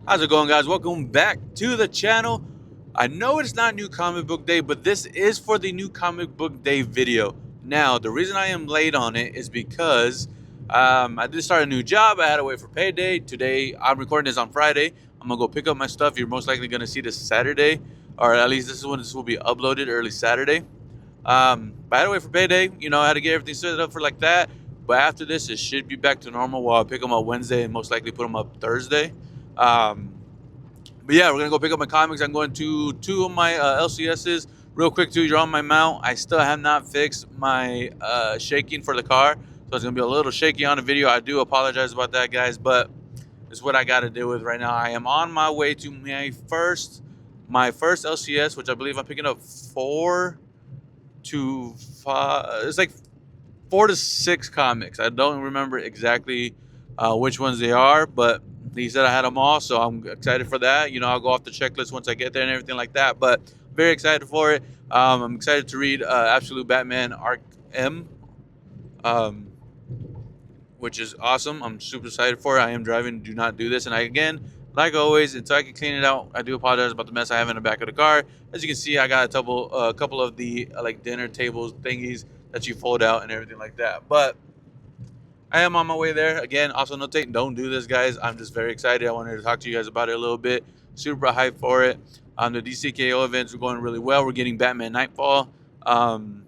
How's it going, guys? Welcome back to the channel. I know it's not new comic book day, but this is for the new comic book day video. Now, the reason I am late on it is because I did start a new job. I had to wait for payday. Today, I'm recording this on Friday. I'm gonna go pick up my stuff. You're most likely gonna see this Saturday, or at least this is when this will be uploaded, early Saturday. But I had to wait for payday. I had to get everything set up for like that. But after this, it should be back to normal. Well, I'll pick them up Wednesday and most likely put them up Thursday. Um, but yeah, we're gonna go pick up my comics. I'm going to two of my LCSs real quick to draw on my mount. I still have not fixed my shaking for the car, so it's gonna be a little shaky on the video. I do apologize about that, guys, but it's what I got to deal with right now. I am on my way to my first LCS, which I believe I'm picking up 4 to 5. It's like 4 to 6 comics. I don't remember exactly which ones they are, but he said I had them all, so I'm excited for that. I'll go off the checklist once I get there and everything like that. But very excited for it. I'm excited to read Absolute Batman Arc M, um, which is awesome. I'm super excited for it. I am driving. Do not do this. And again, like always, until I can clean it out, I do apologize about the mess I have in the back of the car. As you can see, I got a couple of the like dinner tables thingies that you fold out and everything like that. But I am on my way there. Again, also notate, don't do this, guys. I'm just very excited. I wanted to talk to you guys about it a little bit. Super hyped for it. The DCKO events are going really well. We're getting Batman Nightfall. And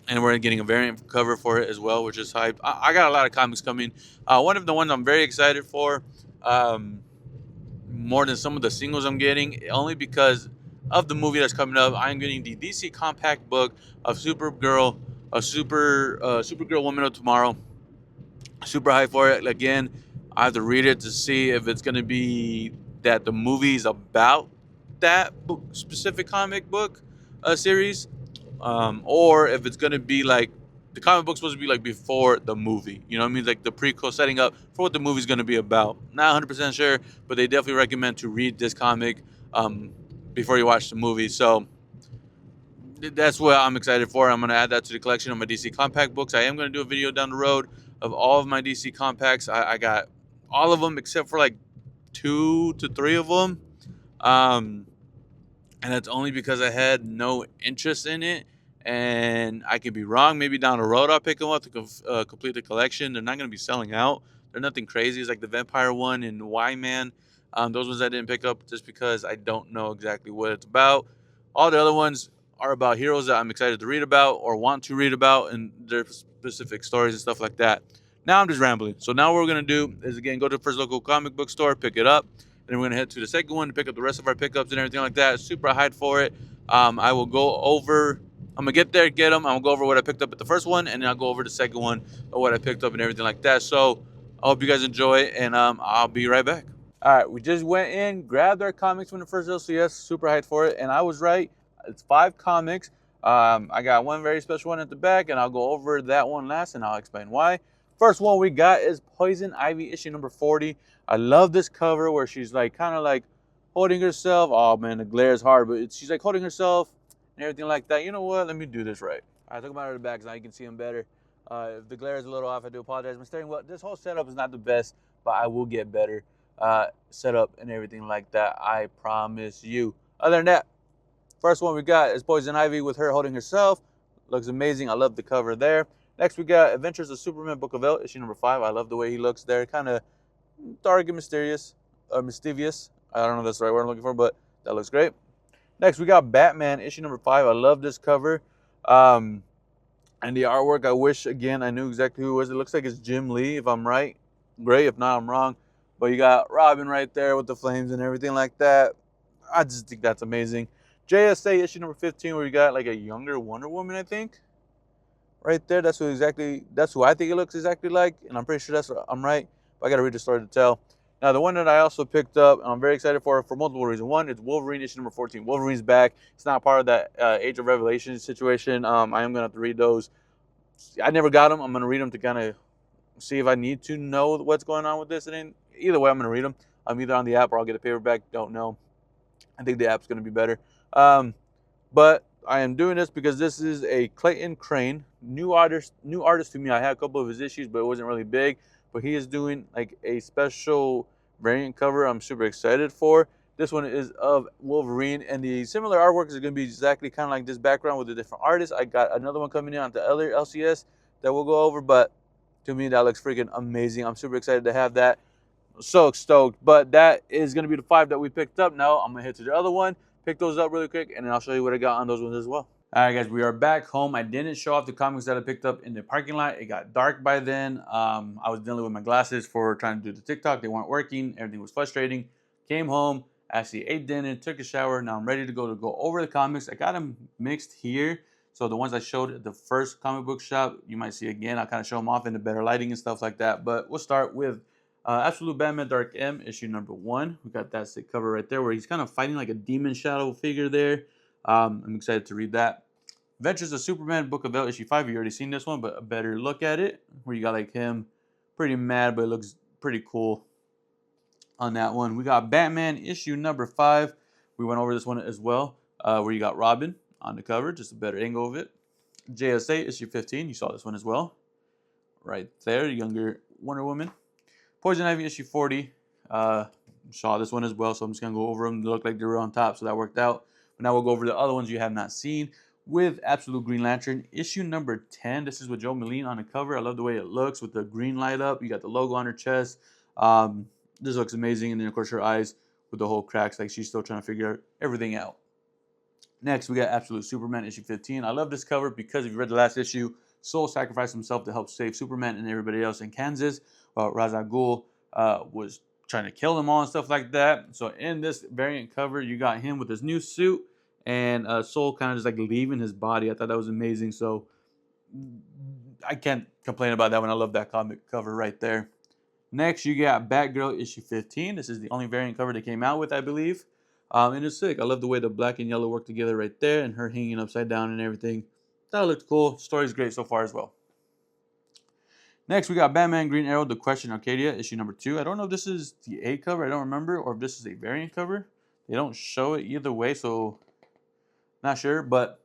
we're getting a variant cover for it as well, which is hype. I got a lot of comics coming. One of the ones I'm very excited for, more than some of the singles I'm getting, only because of the movie that's coming up. I'm getting the DC compact book of Supergirl, Supergirl Woman of Tomorrow. Super hyped for it. Again, I have to read it to see if it's going to be that the movie's about that book, specific comic book series, or if it's going to be like the comic book's supposed to be like before the movie. You know what I mean? Like the prequel setting up for what the movie's going to be about. Not 100% sure, but they definitely recommend to read this comic before you watch the movie. So that's what I'm excited for. I'm going to add that to the collection of my DC compact books. I am going to do a video down the road of all of my DC compacts. I got all of them except for like 2 to 3 of them. And that's only because I had no interest in it. And I could be wrong. Maybe down the road I'll pick them up to complete the collection. They're not going to be selling out. They're nothing crazy. It's like the Vampire one and Y-Man. Those ones I didn't pick up just because I don't know exactly what it's about. All the other ones are about heroes that I'm excited to read about or want to read about and their specific stories and stuff like that. Now I'm just rambling. So now what we're going to do is, again, go to the first local comic book store, pick it up. Then we're going to head to the second one to pick up the rest of our pickups and everything like that. Super hyped for it. I will go over... I'm going to get there, get them. I'm going to go over what I picked up at the first one, and then I'll go over the second one of what I picked up and everything like that. So I hope you guys enjoy it, and I'll be right back. All right, we just went in, grabbed our comics from the first LCS, super hyped for it, and I was right. It's 5 comics. I got one very special one at the back, and I'll go over that one last, and I'll explain why. First one we got is Poison Ivy issue number 40. I love this cover where she's like kind of like holding herself. Oh man, the glare is hard, but she's like holding herself and everything like that. You know what? Let me do this right. All right, took them out of the back so now you can see them better. If the glare is a little off, I do apologize. My steering wheel, this whole setup is not the best, but I will get better setup and everything like that. I promise you. Other than that, first one we got is Poison Ivy with her holding herself. Looks amazing. I love the cover there. Next we got Adventures of Superman Book of L, issue number 5. I love the way he looks there. Kind of dark and mysterious, or mischievous. I don't know if that's the right word I'm looking for, but that looks great. Next, we got Batman, issue number 5. I love this cover. And the artwork, I wish, again, I knew exactly who it was. It looks like it's Jim Lee, if I'm right. Great, if not, I'm wrong. But you got Robin right there with the flames and everything like that. I just think that's amazing. JSA, issue number 15, where you got like a younger Wonder Woman, I think. Right there, that's who I think it looks exactly like. And I'm pretty sure I'm right. But I got to read the story to tell. Now, the one that I also picked up, and I'm very excited for multiple reasons. One, it's Wolverine issue number 14. Wolverine's back. It's not part of that Age of Revelation situation. I am going to have to read those. I never got them. I'm going to read them to kind of see if I need to know what's going on with this. And either way, I'm going to read them. I'm either on the app or I'll get a paperback. Don't know. I think the app's going to be better. But I am doing this because this is a Clayton Crane, new artist to me. I had a couple of his issues, but it wasn't really big. But he is doing like a special variant cover I'm super excited for. This one is of Wolverine, and the similar artwork is going to be exactly kind of like this background with a different artist. I got another one coming in on the other LCS that we'll go over, but to me that looks freaking amazing. I'm super excited to have that. So stoked. But that is going to be the 5 that we picked up. Now I'm going to head to the other one, pick those up really quick, and then I'll show you what I got on those ones as well. All right, guys, we are back home. I didn't show off the comics that I picked up in the parking lot. It got dark by then. I was dealing with my glasses for trying to do the TikTok. They weren't working. Everything was frustrating. Came home, actually ate dinner, took a shower. Now I'm ready to go over the comics. I got them mixed here. So the ones I showed at the first comic book shop, you might see again. I'll kind of show them off in the better lighting and stuff like that. But we'll start with Absolute Batman Dark M, issue number 1. We got that sick cover right there where he's kind of fighting like a demon shadow figure there. I'm excited to read that. Adventures of Superman, Book of L, issue 5. You already seen this one, but a better look at it. Where you got like him pretty mad, but it looks pretty cool on that one. We got Batman, issue number 5. We went over this one as well, where you got Robin on the cover, just a better angle of it. JSA, issue 15. You saw this one as well. Right there, younger Wonder Woman. Poison Ivy, issue 40. Saw this one as well, so I'm just going to go over them. They look like they were on top, so that worked out. But now we'll go over the other ones you have not seen. With Absolute Green Lantern, issue number 10. This is with Joe Malin on the cover. I love the way it looks with the green light up. You got the logo on her chest. This looks amazing. And then, of course, her eyes with the whole cracks, like she's still trying to figure everything out. Next, we got Absolute Superman, issue 15. I love this cover because if you read the last issue, Soul sacrificed himself to help save Superman and everybody else in Kansas, while Ra's al Ghul was trying to kill them all and stuff like that. So in this variant cover, you got him with his new suit, and Soul kind of just like leaving his body. I thought that was amazing. So I can't complain about that one. I love that comic cover right there. Next, you got Batgirl issue 15. This is the only variant cover they came out with, I believe. And it's sick. I love the way the black and yellow work together right there, and her hanging upside down and everything. That looked cool. Story's great so far as well. Next, we got Batman Green Arrow, The Question Arcadia, issue number 2. I don't know if this is the A cover. I don't remember. Or if this is a variant cover. They don't show it either way, so not sure. But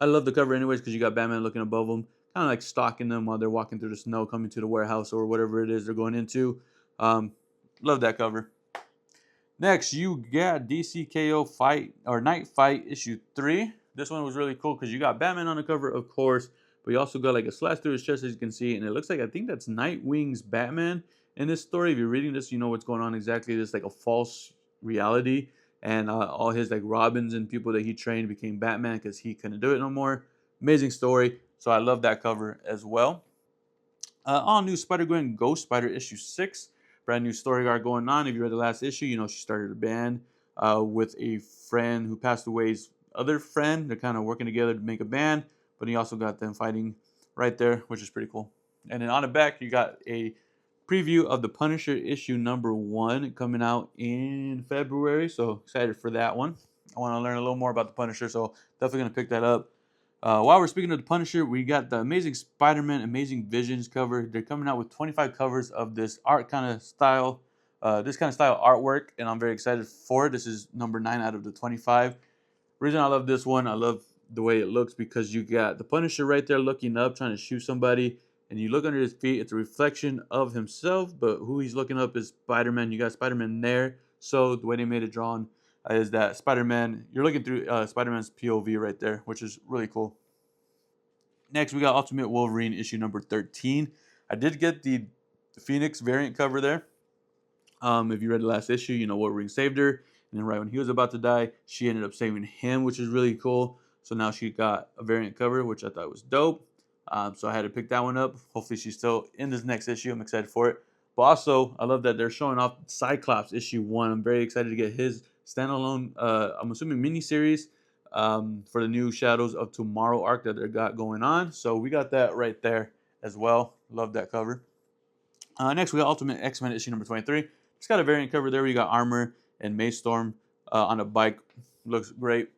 I love the cover anyways because you got Batman looking above them, kind of like stalking them while they're walking through the snow, coming to the warehouse or whatever it is they're going into. Love that cover. Next, you got DCKO Fight or Night Fight issue 3. This one was really cool because you got Batman on the cover, of course, but you also got like a slash through his chest, as you can see, and it looks like, I think that's Nightwing's Batman in this story. If you're reading this, you know what's going on exactly. It's like a false reality, and all his like Robins and people that he trained became Batman because he couldn't do it no more. Amazing story. So I love that cover as well. All new Spider-Gwen Ghost Spider issue 6. Brand new story arc going on. If you read the last issue, you know she started a band with a friend who passed away's other friend. They're kind of working together to make a band, but he also got them fighting right there, which is pretty cool. And then on the back, you got a preview of the Punisher issue number 1 coming out in February. So excited for that one. I want to learn a little more about the Punisher, so definitely going to pick that up. While we're speaking of the Punisher, we got the Amazing Spider-Man, Amazing Visions cover. They're coming out with 25 covers of this art kind of style, artwork, and I'm very excited for it. This is number 9 out of the 25. Reason I love this one, I love the way it looks because you got the Punisher right there looking up, trying to shoot somebody, and you look under his feet. It's a reflection of himself, but who he's looking up is Spider-Man. You got Spider-Man there. So the way they made it drawn is that Spider-Man, you're looking through Spider-Man's POV right there, which is really cool. Next, we got Ultimate Wolverine issue number 13. I did get the Phoenix variant cover there. If you read the last issue, you know Wolverine saved her, and then right when he was about to die, she ended up saving him, which is really cool. So now she got a variant cover, which I thought was dope. So I had to pick that one up. Hopefully she's still in this next issue. I'm excited for it. But also, I love that they're showing off Cyclops issue 1. I'm very excited to get his standalone, I'm assuming miniseries for the new Shadows of Tomorrow arc that they got going on. So we got that right there as well. Love that cover. Next, we got Ultimate X-Men issue number 23. It's got a variant cover there. We got Armor and Maystorm on a bike. Looks great.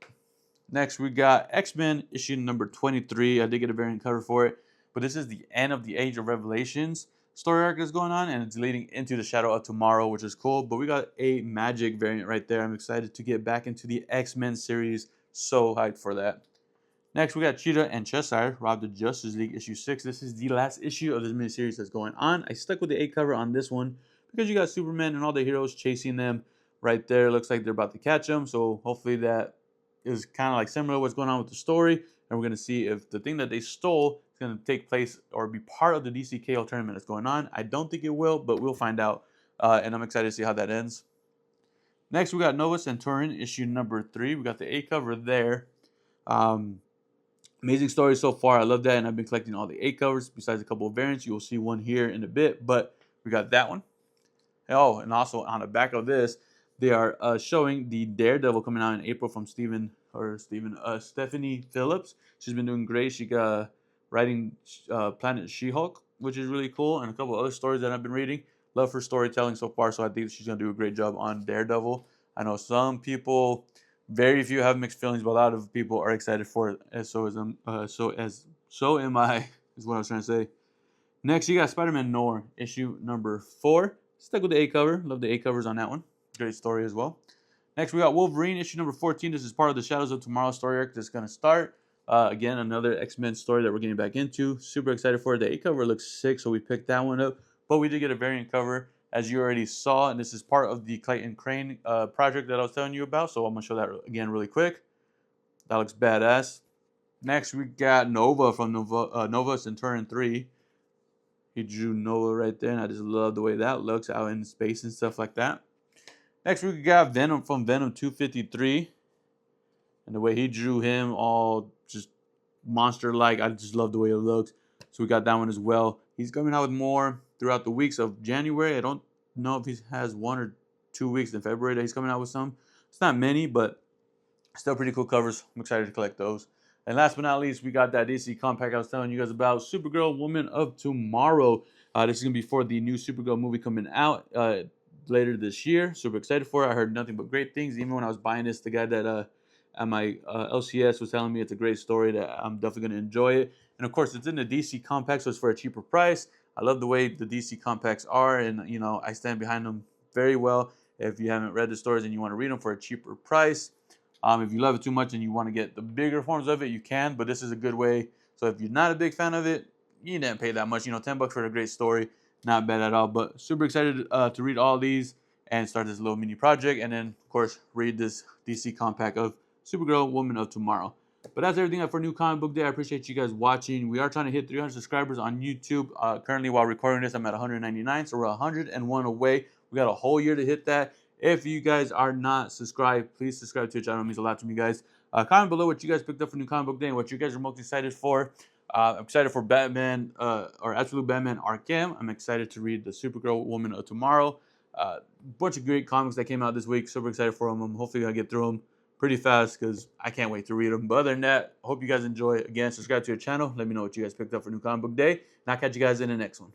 Next, we got X-Men issue number 23. I did get a variant cover for it, but this is the end of the Age of Revelations story arc that's going on, and it's leading into the Shadow of Tomorrow, which is cool. But we got a Magic variant right there. I'm excited to get back into the X-Men series. So hyped for that. Next, we got Cheetah and Cheshire, Rob the Justice League issue 6. This is the last issue of this miniseries that's going on. I stuck with the A cover on this one because you got Superman and all the heroes chasing them right there. Looks like they're about to catch them. So hopefully that is kind of like similar to what's going on with the story. And we're going to see if the thing that they stole is going to take place or be part of the DC KO tournament that's going on. I don't think it will, but we'll find out. And I'm excited to see how that ends. Next, we got Nova Centurion, issue number 3. We got the A cover there. Amazing story so far. I love that, and I've been collecting all the A covers besides a couple of variants. You will see one here in a bit, but we got that one. Oh, and also on the back of this, they are showing the Daredevil coming out in April from Stephanie Phillips. She's been doing great. She got writing Planet She-Hulk, which is really cool, and a couple other stories that I've been reading. Love her storytelling so far, so I think she's gonna do a great job on Daredevil. I know some people, very few, have mixed feelings, but a lot of people are excited for it. And so am I. Is what I was trying to say. Next, you got Spider-Man Noir, issue number 4. Stuck with the A cover. Love the A covers on that one. Great story as well. Next, we got Wolverine, issue number 14. This is part of the Shadows of Tomorrow story arc that's going to start. Again, another X-Men story that we're getting back into. Super excited for it. The A cover looks sick, so we picked that one up. But we did get a variant cover, as you already saw, and this is part of the Clayton Crane project that I was telling you about. So I'm going to show that again really quick. That looks badass. Next, we got Nova from Nova Centurion 3. He drew Nova right there, and I just love the way that looks out in space and stuff like that. Next, we got Venom from Venom 253. And the way he drew him, all just monster-like. I just love the way it looks. So we got that one as well. He's coming out with more throughout the weeks of January. I don't know if he has 1 or 2 weeks in February that he's coming out with some. It's not many, but still pretty cool covers. I'm excited to collect those. And last but not least, we got that DC compact I was telling you guys about, Supergirl Woman of Tomorrow. This is going to be for the new Supergirl movie coming out later this year. Super excited for it. I heard nothing but great things. Even when I was buying this, the guy that at my LCS was telling me it's a great story, that I'm definitely going to enjoy it. And of course, it's in the DC compact, so it's for a cheaper price. I love the way the DC compacts are, and you know, I stand behind them very well. If you haven't read the stories and you want to read them for a cheaper price, if you love it too much and you want to get the bigger forms of it, you can, but this is a good way. So if you're not a big fan of it, you didn't pay that much. You know, $10 for a great story, not bad at all. But super excited to read all these and start this little mini project. And then, of course, read this DC compact of Supergirl Woman of Tomorrow. But that's everything for New Comic Book Day. I appreciate you guys watching. We are trying to hit 300 subscribers on YouTube. Currently, while recording this, I'm at 199, so we're 101 away. We got a whole year to hit that. If you guys are not subscribed, please subscribe to the channel. It means a lot to me, guys. Comment below what you guys picked up for New Comic Book Day and what you guys are most excited for. I'm excited for Batman, or Absolute Batman Arkham. I'm excited to read the Supergirl Woman of Tomorrow. Bunch of great comics that came out this week. Super excited for them. I'm hopefully going to get through them pretty fast because I can't wait to read them. But other than that, I hope you guys enjoy. Again, subscribe to your channel. Let me know what you guys picked up for New Comic Book Day. And I'll catch you guys in the next one.